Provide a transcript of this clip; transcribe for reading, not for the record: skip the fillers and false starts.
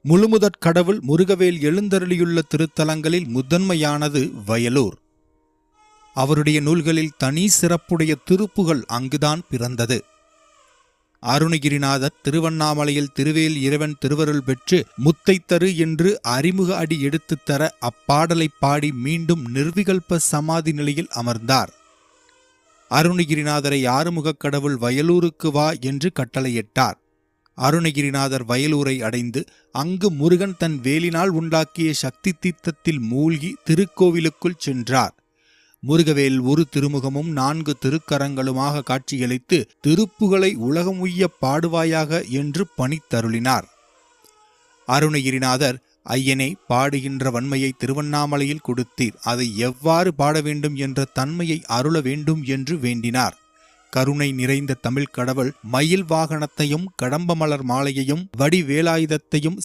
முழுமுதற் கடவுள் முருகவேல் எழுந்தருளியுள்ள திருத்தலங்களில் முதன்மையானது வயலூர். அவருடைய நூல்களில் தனி சிறப்புடைய திருப்புகள் அங்குதான் பிறந்தது. அருணகிரிநாதர் திருவண்ணாமலையில் திருவேல் இறைவன் திருவருள் பெற்று முத்தைத்தரு என்று அறிமுக அடி எடுத்துத் தர அப்பாடலை பாடி மீண்டும் நிர்விகல்ப சமாதி நிலையில் அமர்ந்தார். அருணகிரிநாதரை ஆறுமுகக் கடவுள் வயலூருக்கு வா என்று கட்டளையிட்டார். அருணகிரிநாதர் வயலூரை அடைந்து அங்கு முருகன் தன் வேலினால் உண்டாக்கிய சக்தி தீர்த்தத்தில் மூழ்கி திருக்கோவிலுக்குள் சென்றார். முருகவேல் ஒரு திருமுகமும் 4 திருக்கரங்களுமாக காட்சியளித்து திருப்புகளை உலகம் உய்ய பாடுவாயாக என்று பணித்தருளினார். அருணகிரிநாதர், ஐயனே, பாடுகின்ற வன்மையை திருவண்ணாமலையில் கொடுத்தீர், அதை எவ்வாறு பாட வேண்டும் என்ற தன்மையை அருள வேண்டும் என்று வேண்டினார். கருணை நிறைந்த தமிழ் கடவுள் மயில் வாகனத்தையும் கடம்பமலர் மாலையையும் வடிவேலாயுதத்தையும்